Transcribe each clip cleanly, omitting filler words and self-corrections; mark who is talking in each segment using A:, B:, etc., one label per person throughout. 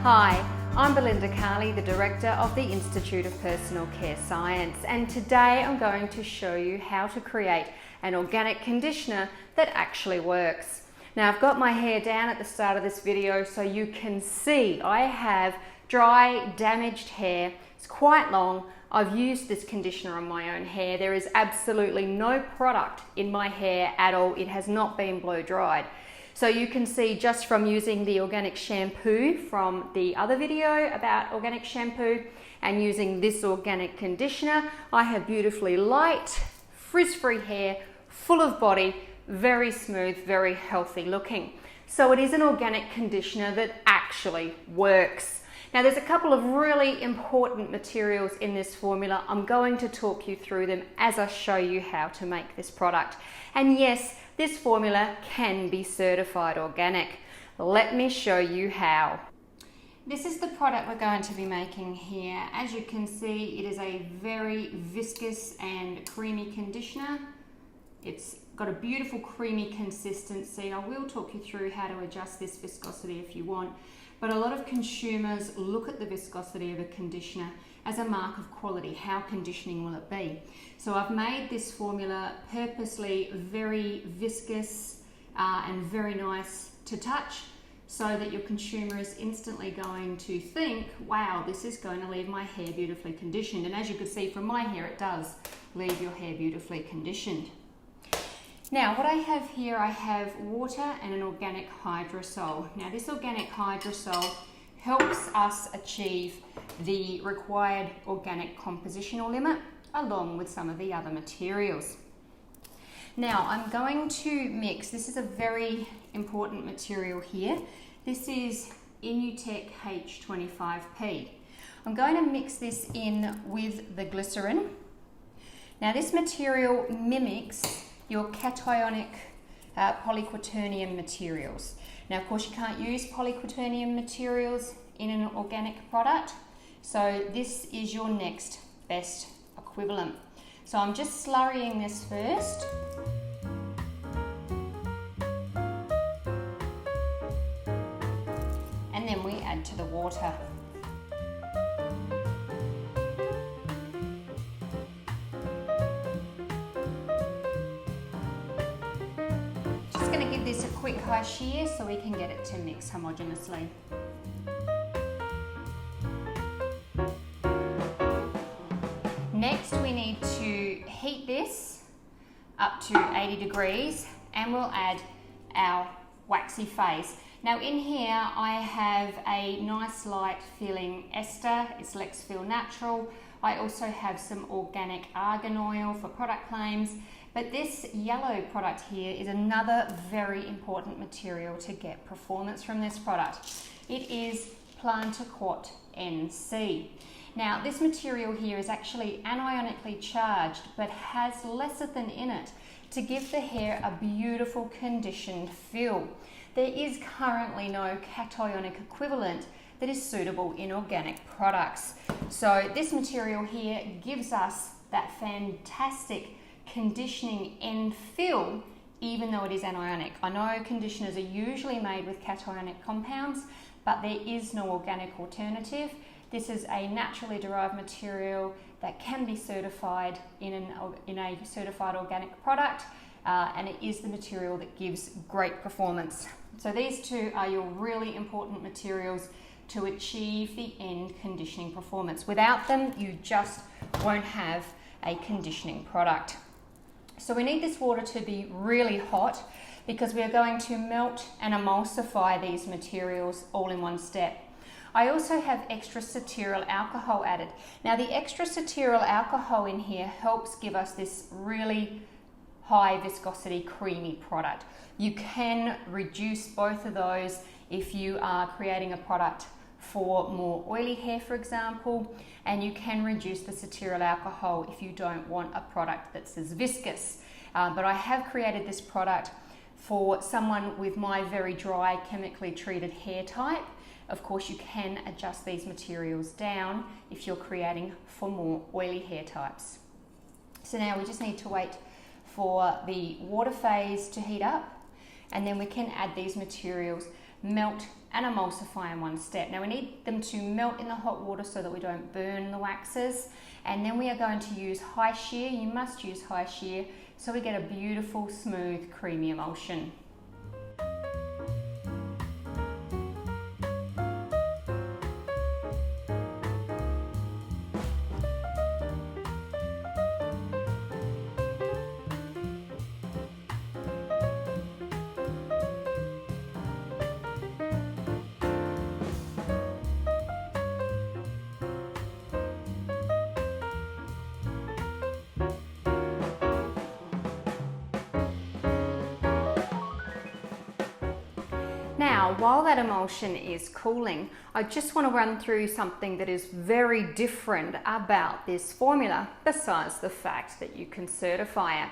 A: Hi, I'm Belinda Carley, the Director of the Institute of Personal Care Science, and today I'm going to show you how to create an organic conditioner that actually works. Now, I've got my hair down at the start of this video so you can see I have dry, damaged hair. It's quite long. I've used this conditioner on my own hair. There is absolutely no product in my hair at all. It has not been blow dried. So you can see just from using the organic shampoo from the other video about organic shampoo and using this organic conditioner, I have beautifully light, frizz-free hair, full of body, very smooth, very healthy looking. So it is an organic conditioner that actually works. Now there's a couple of really important materials in this formula. I'm going to talk you through them as I show you how to make this product. And yes, this formula can be certified organic. Let me show you how. This is the product we're going to be making here. As you can see, it is a very viscous and creamy conditioner. It's got a beautiful creamy consistency. I will talk you through how to adjust this viscosity if you want. But a lot of consumers look at the viscosity of a conditioner as a mark of quality. How conditioning will it be? So I've made this formula purposely very viscous and very nice to touch so that your consumer is instantly going to think, wow, this is going to leave my hair beautifully conditioned. And as you can see from my hair, it does leave your hair beautifully conditioned. Now, what I have here, I have water and an organic hydrosol. Now, this organic hydrosol helps us achieve the required organic compositional limit along with some of the other materials. Now, I'm going to mix, this is a very important material here. This is Inutech H25P. I'm going to mix this in with the glycerin. Now, this material mimics your cationic polyquaternium materials. Now, of course, you can't use polyquaternium materials in an organic product, so this is your next best equivalent. So I'm just slurrying this first. And then we add to the water. Give this a quick high shear so we can get it to mix homogeneously. Next, we need to heat this up to 80 degrees and we'll add our waxy phase. Now in here I have a nice light feeling ester, it's Lexfil Natural. I also have some organic argan oil for product claims. But this yellow product here is another very important material to get performance from this product. It is Plantaquat NC. Now this material here is actually anionically charged but has lecithin in it to give the hair a beautiful conditioned feel. There is currently no cationic equivalent that is suitable in organic products. So this material here gives us that fantastic conditioning end feel, even though it is anionic. I know conditioners are usually made with cationic compounds, but there is no organic alternative. This is a naturally derived material that can be certified in a certified organic product, and it is the material that gives great performance. So these two are your really important materials to achieve the end conditioning performance. Without them, you just won't have a conditioning product. So we need this water to be really hot because we are going to melt and emulsify these materials all in one step. I also have extra cetearyl alcohol added. Now the extra cetearyl alcohol in here helps give us this really high viscosity creamy product. You can reduce both of those if you are creating a product for more oily hair, for example, and you can reduce the cetearyl alcohol if you don't want a product that's as viscous. But I have created this product for someone with my very dry, chemically treated hair type. Of course, you can adjust these materials down if you're creating for more oily hair types. So now we just need to wait for the water phase to heat up, and then we can add these materials melt and emulsify in one step. Now we need them to melt in the hot water so that we don't burn the waxes, and then we are going to use high shear. You must use high shear so we get a beautiful, smooth, creamy emulsion. Now, while that emulsion is cooling, I just want to run through something that is very different about this formula, besides the fact that you can certify it.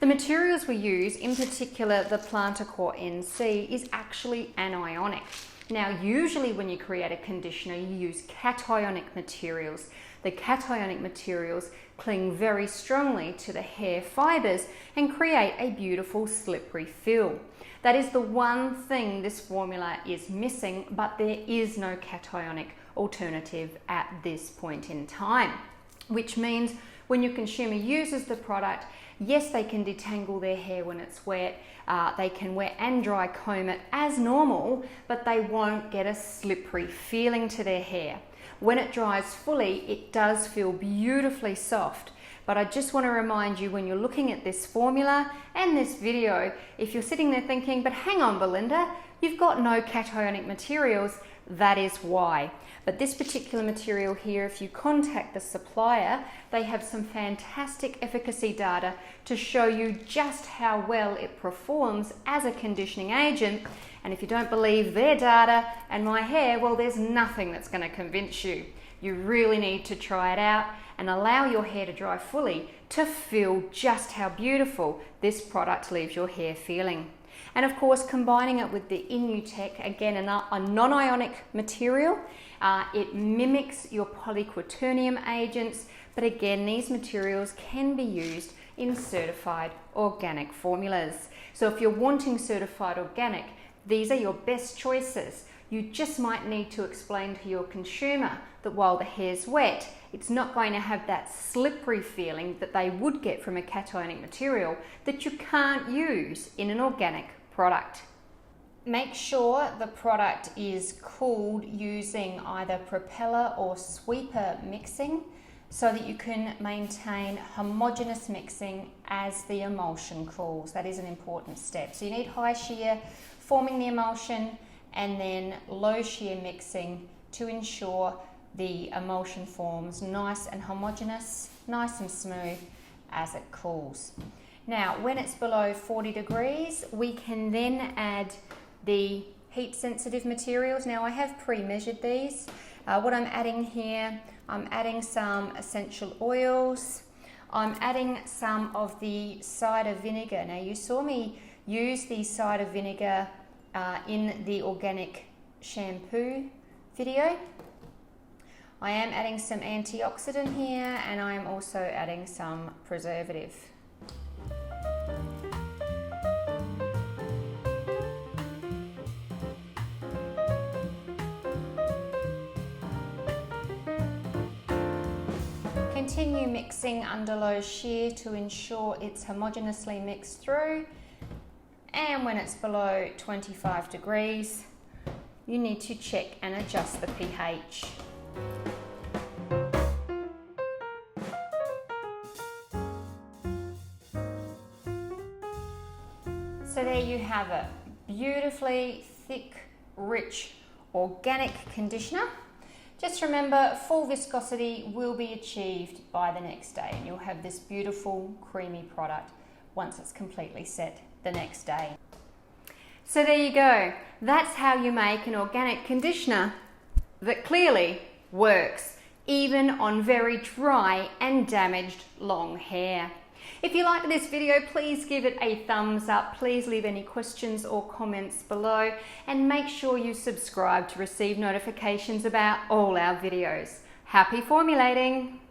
A: The materials we use, in particular the Plantacore NC, is actually anionic. Now, usually when you create a conditioner, you use cationic materials. The cationic materials cling very strongly to the hair fibers and create a beautiful slippery feel. That is the one thing this formula is missing, but there is no cationic alternative at this point in time, which means when your consumer uses the product, yes, they can detangle their hair when it's wet, they can wet and dry comb it as normal, but they won't get a slippery feeling to their hair. When it dries fully, it does feel beautifully soft. But I just want to remind you, when you're looking at this formula and this video, if you're sitting there thinking, but hang on Belinda, you've got no cationic materials, that is why. But this particular material here, if you contact the supplier, they have some fantastic efficacy data to show you just how well it performs as a conditioning agent. And if you don't believe their data and my hair, well, there's nothing that's going to convince you. You really need to try it out and allow your hair to dry fully to feel just how beautiful this product leaves your hair feeling. And of course, combining it with the Inutech, again, a non-ionic material, it mimics your polyquaternium agents, but again, these materials can be used in certified organic formulas. So if you're wanting certified organic, these are your best choices. You just might need to explain to your consumer that while the hair's wet, it's not going to have that slippery feeling that they would get from a cationic material that you can't use in an organic product. Make sure the product is cooled using either propeller or sweeper mixing so that you can maintain homogeneous mixing as the emulsion cools. That is an important step. So you need high shear forming the emulsion and then low shear mixing to ensure the emulsion forms nice and homogeneous, nice and smooth as it cools. Now, when it's below 40 degrees, we can then add the heat sensitive materials. Now, I have pre-measured these. What I'm adding here, I'm adding some essential oils. I'm adding some of the cider vinegar. Now, you saw me use the cider vinegar in the organic shampoo video. I am adding some antioxidant here, and I am also adding some preservative. Continue mixing under low shear to ensure it's homogeneously mixed through. And when it's below 25 degrees, you need to check and adjust the pH. So there you have it, beautifully thick, rich, organic conditioner. Just remember, full viscosity will be achieved by the next day, and you'll have this beautiful, creamy product once it's completely set the next day. So there you go. That's how you make an organic conditioner that clearly works, even on very dry and damaged long hair. If you liked this video, please give it a thumbs up. Please leave any questions or comments below, and make sure you subscribe to receive notifications about all our videos. Happy formulating!